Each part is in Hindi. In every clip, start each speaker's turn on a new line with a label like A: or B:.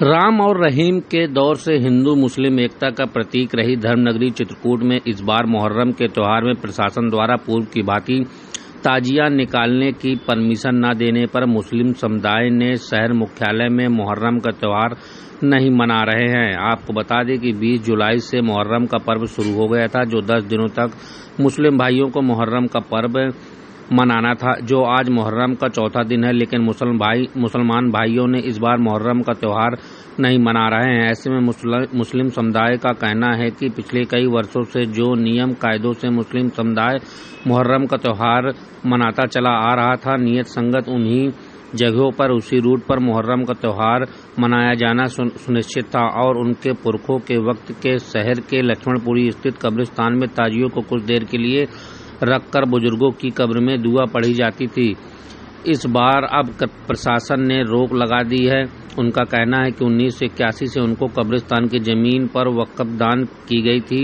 A: राम और रहीम के दौर से हिंदू मुस्लिम एकता का प्रतीक रही धर्मनगरी चित्रकूट में इस बार मुहर्रम के त्योहार में प्रशासन द्वारा पूर्व की भांति ताजिया निकालने की परमिशन न देने पर मुस्लिम समुदाय ने शहर मुख्यालय में मुहर्रम का त्योहार नहीं मना रहे हैं। आपको बता दें कि 20 जुलाई से मुहर्रम का पर्व शुरू हो गया था, जो 10 दिनों तक मुस्लिम भाइयों को मुहर्रम का पर्व मनाना था, जो आज मुहर्रम का चौथा दिन है। लेकिन मुसलमान भाइयों ने इस बार मुहर्रम का त्यौहार नहीं मना रहे हैं। ऐसे में मुस्लिम समुदाय का कहना है कि पिछले कई वर्षों से जो नियम कायदों से मुस्लिम समुदाय मुहर्रम का त्यौहार मनाता चला आ रहा था, नियत संगत उन्हीं जगहों पर उसी रूट पर मुहर्रम का त्यौहार मनाया जाना सुनिश्चित था और उनके पुरखों के वक्त के शहर के लक्ष्मणपुरी स्थित कब्रिस्तान में ताजियों को कुछ देर के लिए रखकर बुजुर्गों की कब्र में दुआ पढ़ी जाती थी। इस बार अब प्रशासन ने रोक लगा दी है। उनका कहना है कि 1981 से उनको कब्रिस्तान की जमीन पर वक्फ दान की गई थी,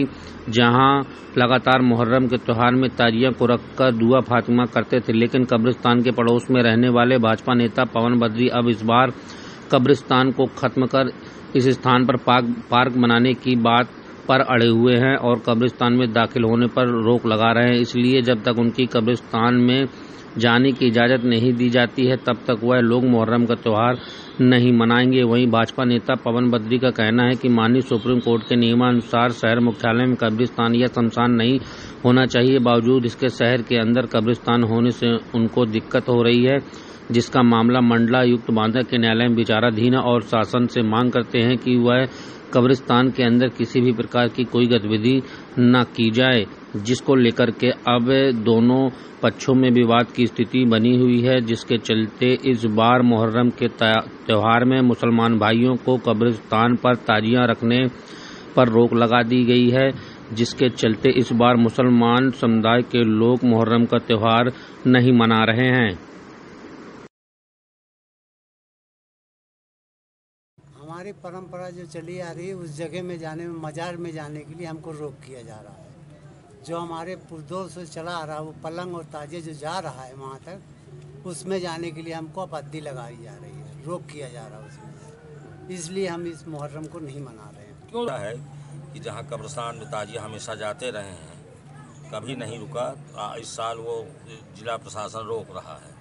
A: जहां लगातार मुहर्रम के त्यौहार में ताजिया को रखकर दुआ फातिमा करते थे। लेकिन कब्रिस्तान के पड़ोस में रहने वाले भाजपा नेता पवन बद्री अब इस बार कब्रिस्तान को खत्म कर इस स्थान पर पार्क बनाने की बात पर अड़े हुए हैं और कब्रिस्तान में दाखिल होने पर रोक लगा रहे हैं। इसलिए जब तक उनकी कब्रिस्तान में जाने की इजाज़त नहीं दी जाती है, तब तक वह लोग मुहर्रम का त्यौहार नहीं मनाएंगे। वहीं भाजपा नेता पवन बद्री का कहना है कि माननीय सुप्रीम कोर्ट के नियमानुसार शहर मुख्यालय में कब्रिस्तान या शमशान नहीं होना चाहिए। बावजूद इसके शहर के अंदर कब्रिस्तान होने से उनको दिक्कत हो रही है, जिसका मामला मंडलायुक्त बांदा के न्यायालय में विचाराधीन है और शासन से मांग करते हैं कि वह कब्रिस्तान के अंदर किसी भी प्रकार की कोई गतिविधि न की जाए, जिसको लेकर के अब दोनों पक्षों में विवाद की स्थिति बनी हुई है। जिसके चलते इस बार मुहर्रम के त्यौहार में मुसलमान भाइयों को कब्रिस्तान पर ताजियां रखने पर रोक लगा दी गई है, जिसके चलते इस बार मुसलमान समुदाय के लोग मुहर्रम का त्यौहार नहीं मना रहे हैं।
B: हमारी परंपरा जो चली आ रही है, उस जगह में जाने में, मजार में जाने के लिए हमको रोक किया जा रहा है। जो हमारे पुरजोर से चला आ रहा है, वो पलंग और ताजे जो जा रहा है वहाँ तक, उसमें जाने के लिए हमको आपत्ति लगाई जा रही है, रोक किया जा रहा है उसमें। इसलिए हम इस मुहर्रम को नहीं मना रहे हैं।
C: क्यों है कि जहाँ कब्रिस्तान में ताजिया हमेशा जाते रहे हैं, कभी नहीं रुका। इस साल वो जिला प्रशासन रोक रहा है।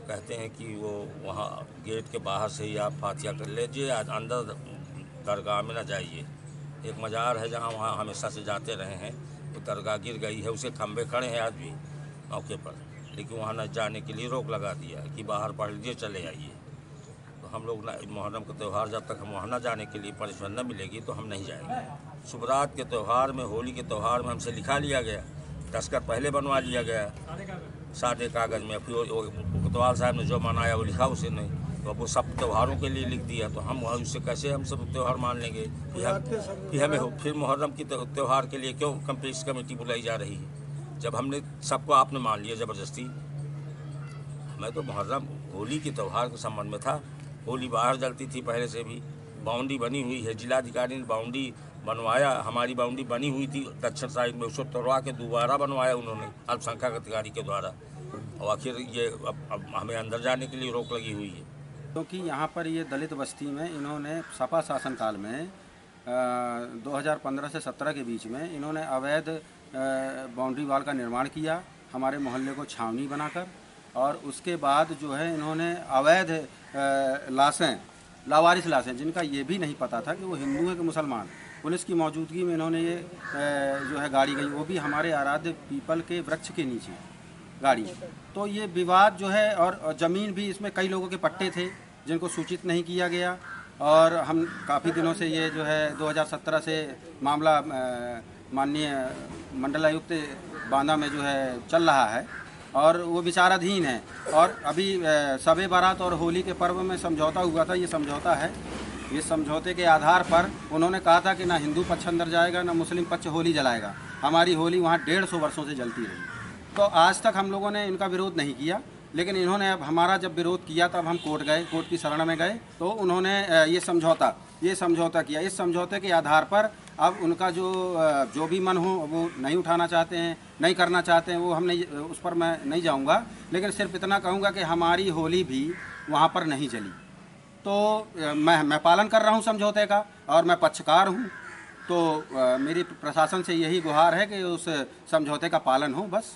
C: कहते हैं कि वो वहाँ गेट के बाहर से ही आप फातिया कर लीजिए, अंदर दरगाह में न जाइए। एक मजार है जहाँ वहाँ हमेशा से जाते रहे हैं, वो दरगाह गिर गई है, उसे खंभे खड़े हैं आज भी मौके पर, लेकिन वहाँ न जाने के लिए रोक लगा दिया कि बाहर पढ़ लीजिए, चले आइए। तो हम लोग मुहर्रम का त्यौहार जब तक हम वहाँ न जाने के लिए परमिशन न मिलेगी तो हम नहीं जाएंगे। शुभरात के त्यौहार में, होली के त्यौहार में हमसे लिखा लिया गया, दस्तखत पहले बनवा लिया गया सादे कागज़ में, फिर कोतवाल साहब ने जो मनाया वो लिखा उसे नहीं, तो अब वो सब त्योहारों के लिए लिख दिया, तो हम उससे कैसे हम सब त्यौहार मान लेंगे। फिर मुहर्रम की त्यौहार के लिए क्यों कंप्लीट कमेटी बुलाई जा रही है, जब हमने सबको आपने मान लिया ज़बरदस्ती। मैं तो मुहर्रम होली के त्यौहार के संबंध में था। होली बाहर जलती थी पहले से भी, बाउंड्री बनी हुई है, जिलाधिकारी ने बाउंड्री बनवाया, हमारी बाउंड्री बनी हुई थी दक्षिण साइड में, उसको तोड़वा के दोबारा बनवाया उन्होंने अल्पसंख्यक अधिकारी के द्वारा, और आखिर ये अब हमें अंदर जाने के लिए रोक लगी हुई है।
D: क्योंकि यहाँ पर ये दलित बस्ती में इन्होंने सपा शासनकाल में 2015 से 17 के बीच में इन्होंने अवैध बाउंड्री वाल का निर्माण किया, हमारे मोहल्ले को छावनी बनाकर, और उसके बाद जो है इन्होंने अवैध लावारिस लाशें, जिनका ये भी नहीं पता था कि वो हिंदू है कि मुसलमान, पुलिस की मौजूदगी में इन्होंने ये जो है गाड़ी गई, वो भी हमारे आराध्य पीपल के वृक्ष के नीचे गाड़ी। तो ये विवाद जो है, और ज़मीन भी इसमें कई लोगों के पट्टे थे जिनको सूचित नहीं किया गया, और हम काफ़ी दिनों से ये जो है 2017 से मामला माननीय मंडलायुक्त बांदा में जो है चल रहा है और वो विचाराधीन है। और अभी शब बारात और होली के पर्व में समझौता हुआ था, ये समझौता है, ये समझौते के आधार पर उन्होंने कहा था कि ना हिंदू पक्ष अंदर जाएगा ना मुस्लिम पक्ष होली जलाएगा। हमारी होली वहाँ 150 वर्षों से जलती रही, तो आज तक हम लोगों ने इनका विरोध नहीं किया। लेकिन इन्होंने अब हमारा जब विरोध किया तब हम कोर्ट गए, कोर्ट की शरण में गए, तो उन्होंने ये समझौता किया। इस समझौते के आधार पर अब उनका जो भी मन हो वो नहीं उठाना चाहते हैं, नहीं करना चाहते हैं, वो हम नहीं, उस पर मैं नहीं जाऊंगा। लेकिन सिर्फ इतना कहूंगा कि हमारी होली भी वहाँ पर नहीं जली। तो मैं पालन कर रहा हूँ समझौते का और मैं पक्षकार हूँ। तो मेरी प्रशासन से यही गुहार है कि उस समझौते का पालन हो बस।